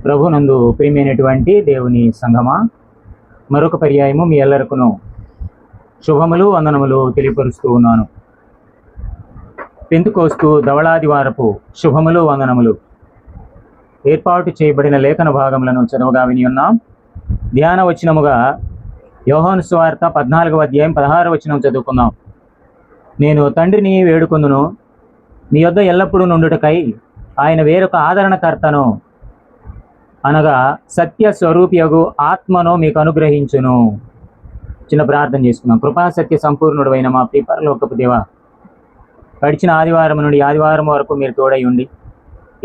ప్రభునందు ప్రియమైనటువంటి దేవుని సంఘమా, మరొక పర్యాయము మీ ఎల్లరకును శుభములు వందనములు తెలియపరుస్తూ ఉన్నాను. పెంతుకోస్తు ధవళాదివారపు శుభములు వందనములు ఏర్పాటు చేయబడిన లేఖన భాగములను చదవగా విని ఉన్నాం. ధ్యాన వచనముగా యోహాను సువార్త 14వ అధ్యాయం 16వ వచనం చదువుకుందాం. నేను తండ్రిని వేడుకొందును, మీ యొద్ద ఎల్లప్పుడూ నుండుటకై ఆయన వేరొక ఆదరణకర్తను అనగా సత్య స్వరూపియగు ఆత్మను మీకు అనుగ్రహించును. చిన్న ప్రార్థన చేసుకున్నాం. కృపా సత్య సంపూర్ణుడు అయిన మా పరలోకపు దేవా, గడిచిన ఆదివారం నుండి ఆదివారం వరకు మీరు తోడై ఉండి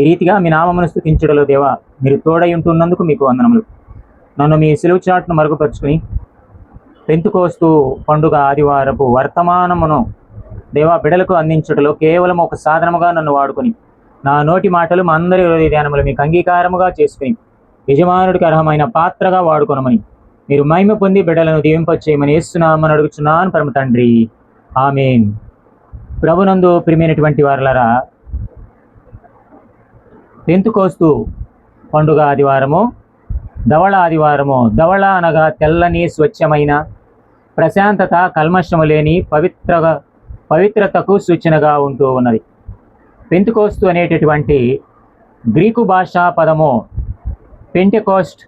ఈ రీతిగా మీ నామమును స్తుతించుటలో దేవా మీరు తోడై ఉంటున్నందుకు మీకు వందనములు. నన్ను మీ సిలువ చాటును మరుగుపరుచుకుని పెంతుకోస్తు పండుగ ఆదివారపు వర్తమానమును దేవా బిడలకు అందించుటలో కేవలం ఒక సాధనముగా నన్ను వాడుకొని నా నోటి మాటలు మా అందరి హృదయ ధ్యానములు మీకు అంగీకారముగా చేసుకుని యజమానుడికి అర్హమైన పాత్రగా వాడుకొనమని మీరు మహిమ పొంది బిడ్డలను దీవింపచేయమని యేసునామమున అడుగుచున్నాను పరమ తండ్రి, ఆమేన్. ప్రభునందు ప్రియమైనటువంటి వారలారా, పెంతుకోస్తు పండుగ ఆదివారము ధవళ ఆదివారము. ధవళ అనగా తెల్లని, స్వచ్ఛమైన, ప్రశాంతత, కల్మషము లేని పవిత్రతకు సూచనగా ఉంటూ ఉన్నది. పెంతుకోస్తు అనేటటువంటి గ్రీకు భాషా పదము పెంటెకోస్ట్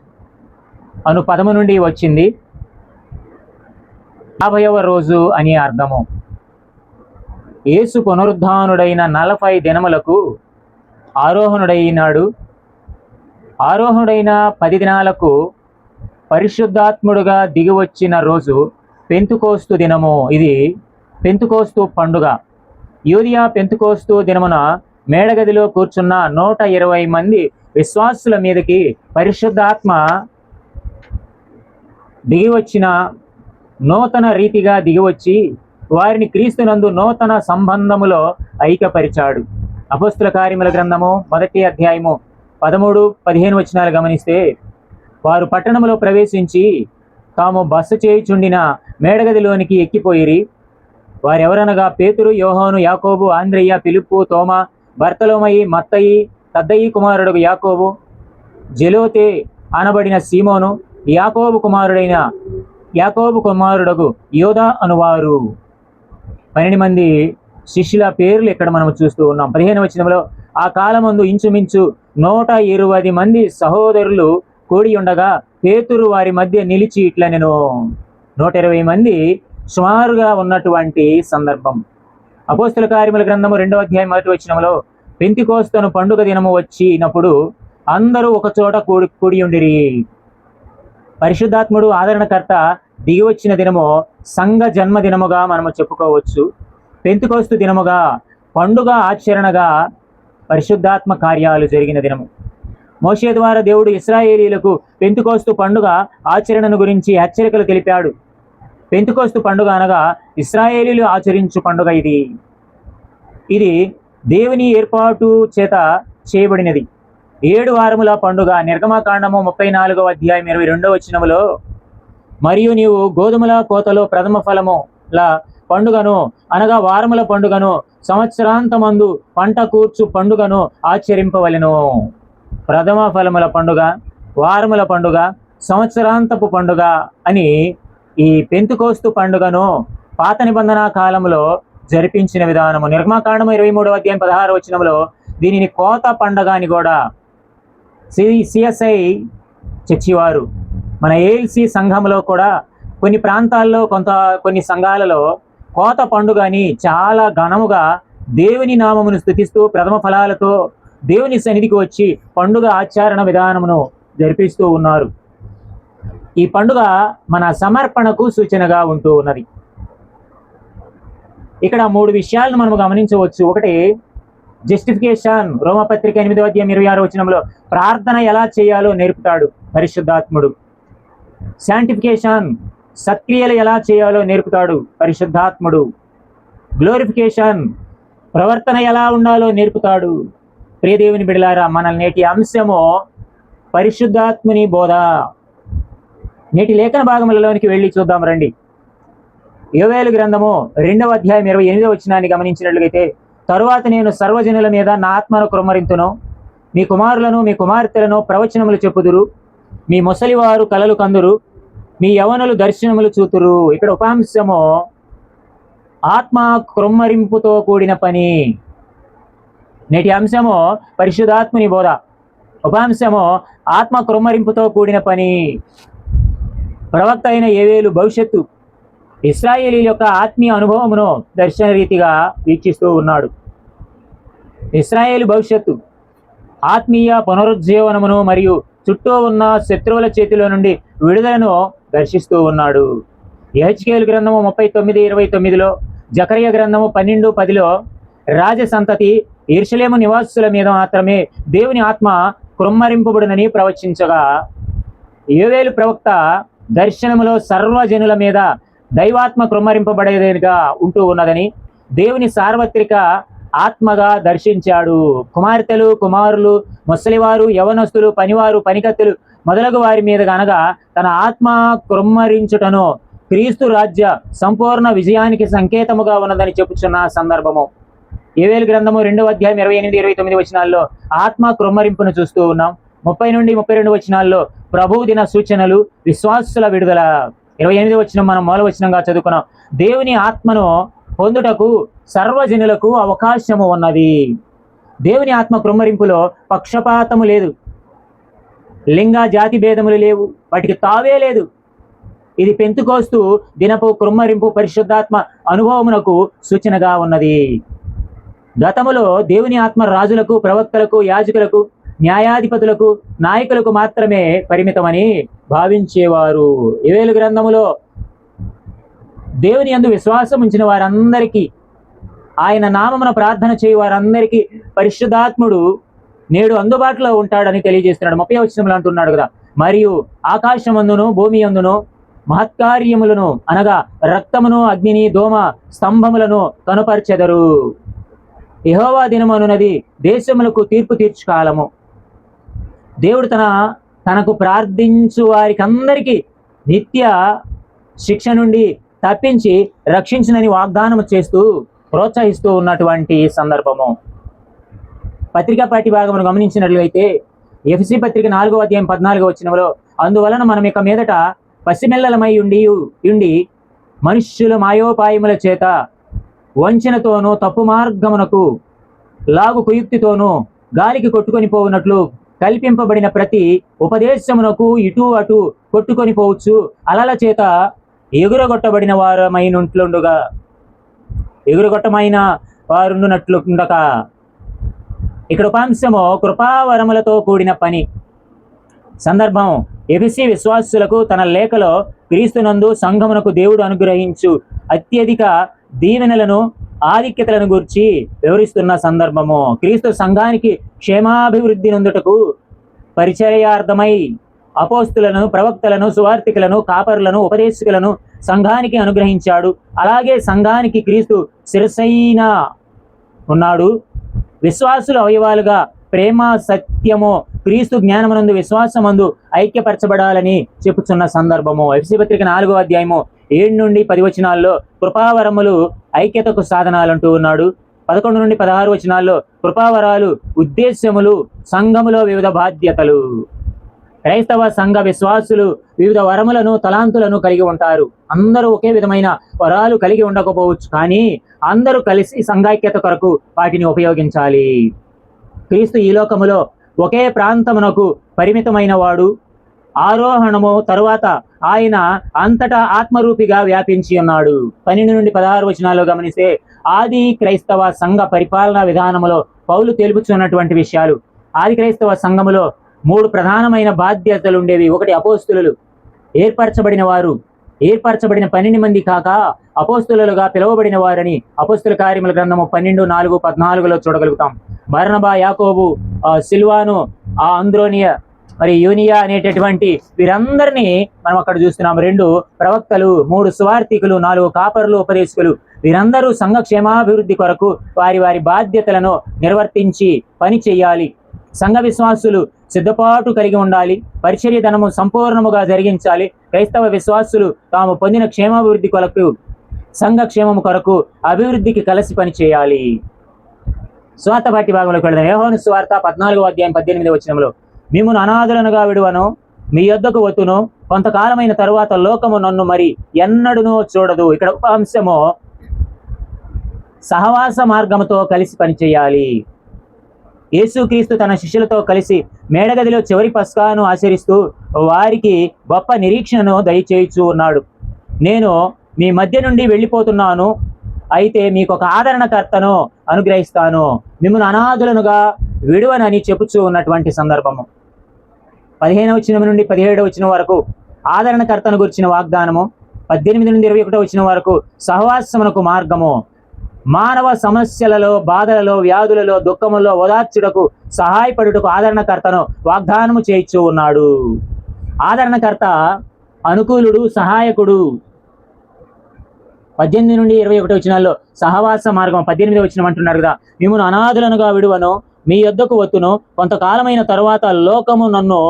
అను పదము నుండి వచ్చింది. 50వ రోజు అని అర్థము. యేసు పునరుద్ధానుడైన 40 దినములకు ఆరోహణుడైనాడు. ఆరోహణుడైన 10 దినాలకు పరిశుద్ధాత్ముడుగా దిగివచ్చిన రోజు పెంతుకోస్తు దినము. ఇది పెంతుకోస్తు పండుగ. యూదియా పెంతుకోస్తు దినమున మేడగదిలో కూర్చున్న 120 మంది విశ్వాసుల మీదకి పరిశుద్ధాత్మ దిగివచ్చిన నూతన రీతిగా దిగివచ్చి వారిని క్రీస్తునందు నూతన సంబంధములో ఐక్యపరిచాడు. అపోస్తుల కార్యముల గ్రంథము 1వ అధ్యాయము 13-15 వచనాలు గమనిస్తే, వారు పట్టణములో ప్రవేశించి తాము బస చేయుచుండిన మేడగదిలోనికి ఎక్కిపోయిరి. వారెవరనగా పేతురు, యోహాను, యాకోబు, ఆంద్రయ్య, ఫిలిప్పు, తోమా, బర్తలోమయి, మత్తయి, తద్దయి కుమారుడు యాకోబు, జెలోతే అనబడిన సీమోను, యాకోబు కుమారుడగు యోధా అనువారు. 12 మంది శిష్యుల పేర్లు ఇక్కడ మనం చూస్తూ ఉన్నాం. 15వ వచనంలో, ఆ కాలమందు ఇంచుమించు 120 మంది సహోదరులు కూడి ఉండగా పేతురు వారి మధ్య నిలిచి ఇట్లా నేను 120 మంది సుమారుగా ఉన్నటువంటి సందర్భం. అపోస్తుల కార్యముల గ్రంథము 2వ అధ్యాయం 1వ వచనంలో, పెంతెకోస్తు పండుగ దినము వచ్చినప్పుడు అందరూ ఒక చోట కూడి ఉండిరి. పరిశుద్ధాత్ముడు ఆదరణకర్త దిగి వచ్చిన దినము సంఘ జన్మదినముగా మనము చెప్పుకోవచ్చు. పెంతెకోస్తు దినముగా, పండుగ ఆచరణగా పరిశుద్ధాత్మ కార్యాలు జరిగిన దినము. మోషే ద్వారా దేవుడు ఇశ్రాయేలీయులకు పెంతెకోస్తు పండుగ ఆచరణను గురించి హెచ్చరికలు తెలిపాడు. పెంతెకోస్తు పండుగ అనగా ఇశ్రాయేలీయులు ఆచరించు పండుగ. ఇది దేవుని ఏర్పాటు చేత చేయబడినది. 7 వారముల పండుగ. నిర్గమకాండము 34వ అధ్యాయం 22వ వచనములో, మరియు నీవు గోధుమల కోతలో ప్రథమ ఫలముల పండుగను అనగా వారముల పండుగను, సంవత్సరాంతమందు పంట కూర్చు పండుగను ఆచరింపవలెను. ప్రథమ ఫలముల పండుగ, వారముల పండుగ, సంవత్సరాంతపు పండుగ అని ఈ పెంతెకోస్తు పండుగను పాత నిబంధన కాలంలో జరిపించిన విధానము. నిర్గమకాండము 23వ అధ్యాయం 16వ వచనంలో దీనిని కోత పండుగ అని కూడా సిఎస్ఐ చర్చివారు, మన ఏఎల్సి సంఘంలో కూడా కొన్ని ప్రాంతాల్లో కొన్ని సంఘాలలో కోత పండుగ అని చాలా ఘనముగా దేవుని నామమును స్తుతిస్తూ ప్రథమ ఫలాలతో దేవుని సన్నిధికి వచ్చి పండుగ ఆచరణ విధానమును జరిపిస్తూ ఉన్నారు. ఈ పండుగ మన సమర్పణకు సూచనగా ఉంటూ ఉన్నది. ఇక్కడ 3 విషయాలను మనం గమనించవచ్చు. ఒకటి, జస్టిఫికేషన్. రోమపత్రిక 8వ అధ్యాయం 26వ వచనంలో ప్రార్థన ఎలా చేయాలో నేర్పుతాడు పరిశుద్ధాత్ముడు. శాంటిఫికేషన్, సత్క్రియలు ఎలా చేయాలో నేర్పుతాడు పరిశుద్ధాత్ముడు. గ్లోరిఫికేషన్, ప్రవర్తన ఎలా ఉండాలో నేర్పుతాడు. ప్రియదేవుని బిడలారా, మన నేటి అంశము పరిశుద్ధాత్ముని బోధ. నేటి లేఖన భాగములలోనికి వెళ్ళి చూద్దాం రండి. యోవేలు గ్రంథము 2వ అధ్యాయం 28వ వచనాన్ని గమనించినట్లయితే, తరువాత నేను సర్వజనుల మీద నా ఆత్మను కృమ్మరింతును, మీ కుమారులను మీ కుమార్తెలను ప్రవచనములు చెప్పుదురు, మీ ముసలివారు కలలు కందురు, మీ యవనులు దర్శనములు చూతురు. ఇక్కడ ఉపాంశము ఆత్మ క్రొమ్మరింపుతో కూడిన పని. నేటి అంశము పరిశుద్ధాత్మని బోధ. ఉపాంశము ఆత్మ క్రొమ్మరింపుతో కూడిన పని. ప్రవక్త అయిన యోవేలు భవిష్యత్తు ఇశ్రాయేలీయుల యొక్క ఆత్మీయ అనుభవమును దర్శన రీతిగా వీక్షిస్తూ ఉన్నాడు. ఇశ్రాయేలు భవిష్యత్తు ఆత్మీయ పునరుజ్జీవనమును మరియు చుట్టూ ఉన్న శత్రువుల చేతిలో నుండి విడుదలను దర్శిస్తూ ఉన్నాడు. యెహెజ్కేలు గ్రంథము 39:29లో, జకర్య గ్రంథము 12:10లో రాజ సంతతి యెరూషలేము నివాసుల మీద మాత్రమే దేవుని ఆత్మ కృమ్మరింపబడునని ప్రవచించగా, యోవేలు ప్రవక్త దర్శనములో సర్వజనుల మీద దైవాత్మ కృమ్మరింపబడేదిగా ఉంటూ ఉన్నదని, దేవుని సార్వత్రిక ఆత్మగా దర్శించాడు. కుమార్తెలు, కుమారులు, ముసలివారు, యవనస్తులు, పనివారు, పనికత్తెలు మొదలగు వారి మీద అనగా తన ఆత్మ కృమ్మరించుటను క్రీస్తు రాజ్య సంపూర్ణ విజయానికి సంకేతముగా ఉన్నదని చెప్పుచున్న సందర్భము. యోవేలు గ్రంథము 2:28-29 వచనాల్లో ఆత్మ కృమ్మరింపును చూస్తూ ఉన్నాం. 30 నుండి 32 వచనాల్లో ప్రభువు దిన సూచనలు, విశ్వాసుల విడుదల. 28 వచనం మనం మూల వచనంగా చదువుకున్నాం. దేవుని ఆత్మను పొందుటకు సర్వజనులకు అవకాశము ఉన్నది. దేవుని ఆత్మ కృమ్మరింపులో పక్షపాతము లేదు, లింగ జాతి భేదములు లేవు, వాటికి తావే లేదు. ఇది పెంతుకోస్తు దినపు కృమ్మరింపు పరిశుద్ధాత్మ అనుభవమునకు సూచనగా ఉన్నది. గతములో దేవుని ఆత్మ రాజులకు, ప్రవక్తలకు, యాజకులకు, న్యాయాధిపతులకు, నాయకులకు మాత్రమే పరిమితమని భావించేవారు. యోవేలు గ్రంథములో దేవుని యందు విశ్వాసం ఉంచిన వారందరికీ, ఆయన నామమున ప్రార్థన చేయ వారందరికీ పరిశుద్ధాత్ముడు నేడు అందుబాటులో ఉంటాడని తెలియజేస్తున్నాడు. 30వ వచనంలో అంటున్నాడు కదా, మరియు ఆకాశమందును భూమి యందును మహత్కార్యములను అనగా రక్తమును, అగ్నిని, దోమ స్తంభములను కనుపరచెదరు. యెహోవా దినమనున్నది దేశములకు తీర్పు తీర్చు కాలము. దేవుడు తనకు ప్రార్థించు వారికి అందరికీ నిత్య శిక్ష నుండి తప్పించి రక్షించునని వాగ్దానం చేస్తూ ప్రోత్సహిస్తూ ఉన్నటువంటి సందర్భము. పత్రికా పాఠ్య భాగమును గమనించినట్లయితే ఎఫెసీ పత్రిక 4:14 వచనంలో, అందువలన మనం ఇక మీదట పసిమెల్లలమై ఉండి మనుష్యుల మాయోపాయముల చేత వంచనతోనూ తప్పు మార్గమునకు లాగు కుయుక్తితోనూ గాలికి కొట్టుకొని పోవునట్లు కల్పింపబడిన ప్రతి ఉపదేశమునకు ఇటు అటు కొట్టుకొని పోవచ్చు అలల చేత ఎగురగొట్టబడిన ఎగురగొట్టమైన వారుండునట్లుండక. ఇక్కడ ఉపాంశము కృపావరములతో కూడిన పని. సందర్భం ఎఫెసీ విశ్వాసులకు తన లేఖలో క్రీస్తునందు సంఘమునకు దేవుడు అనుగ్రహించు అత్యధిక దీవెనలను, ఆధిక్యతలను గురించి వివరిస్తున్న సందర్భము. క్రీస్తు సంఘానికి క్షేమాభివృద్ధి నొందుటకు పరిచర్యార్థమై అపోస్తులను, ప్రవక్తలను, సువార్తికులను, కాపరులను, ఉపదేశకులను సంఘానికి అనుగ్రహించాడు. అలాగే సంఘానికి క్రీస్తు శిరస్సైన ఉన్నాడు. విశ్వాసుల అవయవాలుగా ప్రేమ, సత్యము, క్రీస్తు జ్ఞానమునందు, విశ్వాసమందు ఐక్యపరచబడాలని చెప్పుచున్న సందర్భము. ఎఫెసీ పత్రిక 4:7 నుండి 10 వచనాల్లో కృపావరములు ఐక్యతకు సాధనాలు అంటూ ఉన్నాడు. 11 నుండి 16 వచనాల్లో కృపావరాలు ఉద్దేశ్యములు, సంఘములో వివిధ బాధ్యతలు. క్రైస్తవ సంఘ విశ్వాసులు వివిధ వరములను, తలాంతులను కలిగి ఉంటారు. అందరూ ఒకే విధమైన వరాలు కలిగి ఉండకపోవచ్చు, కానీ అందరూ కలిసి సంఘైక్యత కొరకు వాటిని ఉపయోగించాలి. క్రీస్తు ఈ లోకములో ఒకే ప్రాంతమునకు పరిమితమైన వాడు. ఆరోహణము తరువాత ఆయన అంతటా ఆత్మరూపిగా వ్యాపించి ఉన్నాడు. 12 నుండి 16 వచనాల్లో గమనిస్తే ఆది క్రైస్తవ సంఘ పరిపాలనా విధానములో పౌలు తెలుపుచున్నటువంటి విషయాలు. ఆది క్రైస్తవ సంఘములో 3 ప్రధానమైన బాధ్యతలు ఉండేవి. ఒకటి అపోస్తులు, ఏర్పరచబడిన వారు. ఏర్పరచబడిన 12 మంది కాక అపోస్తులుగా పిలువబడిన వారని అపోస్తుల కార్యముల గ్రంథము 12:4-14లో చూడగలుగుతాం. బర్నబా, యాకోబు, సిల్వాను, అంద్రోనియ, మరి యూనియా అనేటటువంటి వీరందరినీ మనం అక్కడ చూస్తున్నాం. 2 ప్రవక్తలు, 3 సువార్తికులు, 4 కాపరులు, ఉపదేశకులు. వీరందరూ సంఘ క్షేమాభివృద్ధి కొరకు వారి వారి బాధ్యతలను నిర్వర్తించి పని చేయాలి. సంఘ విశ్వాసులు సిద్ధపాటు కలిగి ఉండాలి. పరిచర్య ధనము సంపూర్ణముగా జరిగించాలి. క్రైస్తవ విశ్వాసులు తాము పొందిన క్షేమాభివృద్ధి కొరకు, సంఘ క్షేమము కొరకు, అభివృద్ధికి కలిసి పని చేయాలి. స్వార్థ పాఠ్య భాగంలోకి వెళదాం. యోహాను సువార్త 14వ అధ్యాయం 18వ వచనంలో, మిమ్మును అనాథులనుగా విడువను, మీ యొద్దకు వత్తును, కొంతకాలమైన తరువాత లోకము నన్ను మరి ఎన్నడూనూ చూడదు. ఇక్కడ ఉప అంశము సహవాస మార్గముతో కలిసి పనిచేయాలి. యేసుక్రీస్తు తన శిష్యులతో కలిసి మేడగదిలో చివరి పస్కాను ఆచరిస్తూ వారికి గొప్ప నిరీక్షణను దయచేయచ్చు ఉన్నాడు. నేను మీ మధ్య నుండి వెళ్ళిపోతున్నాను, అయితే మీకు ఒక ఆదరణకర్తను అనుగ్రహిస్తాను, మిమ్మల్ని అనాథులనుగా విడువనని చెప్పుచూ ఉన్నటువంటి సందర్భము. 15వ వచనం నుండి 17వ వచనం వరకు ఆదరణకర్తను గురించిన వాగ్దానము, 18 నుండి 21వ వచనం వరకు సహవాసమునకు మార్గము, మానవ సమస్యలలో, బాధలలో, వ్యాధులలో, దుఃఖములలో ఓదార్చుటకు, సహాయపడుటకు ఆదరణకర్తను వాగ్దానము చేయిచూ ఉన్నాడు. ఆదరణకర్త అనుకూలుడు, సహాయకుడు. 18 నుండి 21 వచనాల్లో సహవాస మార్గం. 18వ వచనం అంటున్నారు కదా, మిమ్మును అనాథులనుగా విడువను, మీ యొద్దకు వత్తును, కొంతకాలమైన తరువాత లోకము నన్ను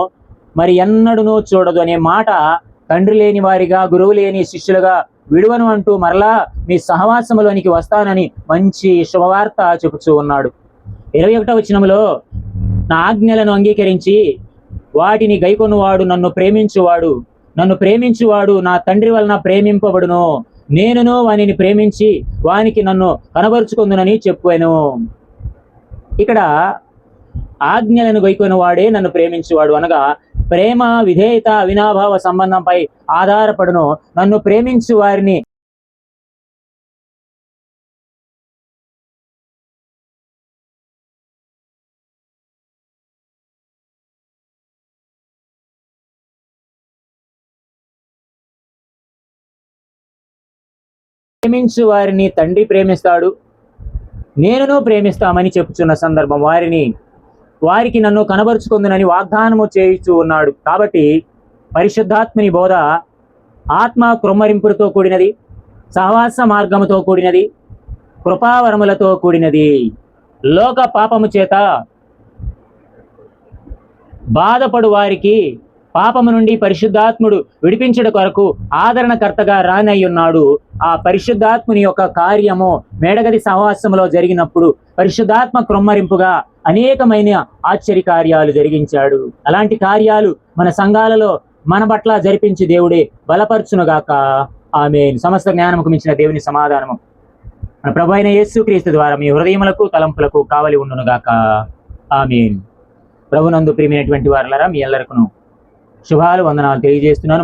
మరి ఎన్నడూనూ చూడదు అనే మాట తండ్రి లేని వారిగా, గురువు లేని శిష్యులుగా విడువను అంటూ మరలా మీ సహవాసములోనికి వస్తానని మంచి శుభవార్త చెప్పుచూ ఉన్నాడు. 21వ వచనంలో, నా ఆజ్ఞలను అంగీకరించి వాటిని గైకొనువాడు నన్ను ప్రేమించువాడు నా తండ్రి వలన ప్రేమింపబడును, నేనును వానిని ప్రేమించి వానికి నన్ను కనబరుచుకుందునని చెప్పాను. ఇక్కడ ఆజ్ఞలను గైకొని వాడే నన్ను ప్రేమించువాడు అనగా ప్రేమ, విధేయత, అవినాభావ సంబంధంపై ఆధారపడును. నన్ను ప్రేమించు వారిని తండ్రి ప్రేమిస్తాడు, నేనును ప్రేమిస్తామని చెప్పుచున్న సందర్భం. వారికి నన్ను కనబరుచుకుందునని వాగ్దానము చేయిచూ ఉన్నాడు. కాబట్టి పరిశుద్ధాత్మని బోధ ఆత్మ కృమ్మరింపులతో కూడినది, సహవాస మార్గముతో కూడినది, కృపావరములతో కూడినది. లోక పాపము చేత బాధపడు వారికి పాపము నుండి పరిశుద్ధాత్ముడు విడిపించుట కొరకు ఆదరణకర్తగా రానయ్యున్నాడు. ఆ పరిశుద్ధాత్ముని యొక్క కార్యము మేడగది సహవాసములో జరిగినప్పుడు పరిశుద్ధాత్మ క్రొమ్మరింపుగా అనేకమైన ఆశ్చర్య కార్యాలు జరిగించాడు. అలాంటి కార్యాలు మన సంఘాలలో మన పట్ల జరిపించి దేవుడే బలపరచునుగాక. ఆమేన్. సమస్త జ్ఞానముకు మించిన దేవుని సమాధానము మన ప్రభు అయిన యేసుక్రీస్తు ద్వారా మీ హృదయములకు, తలంపులకు కావలి ఉండునుగాక. ఆమేన్. ప్రభునందు ప్రియమైనటువంటి వారలారా, మీ అందరికీ శుభాలు, వందనాలు తెలియజేస్తున్నాను.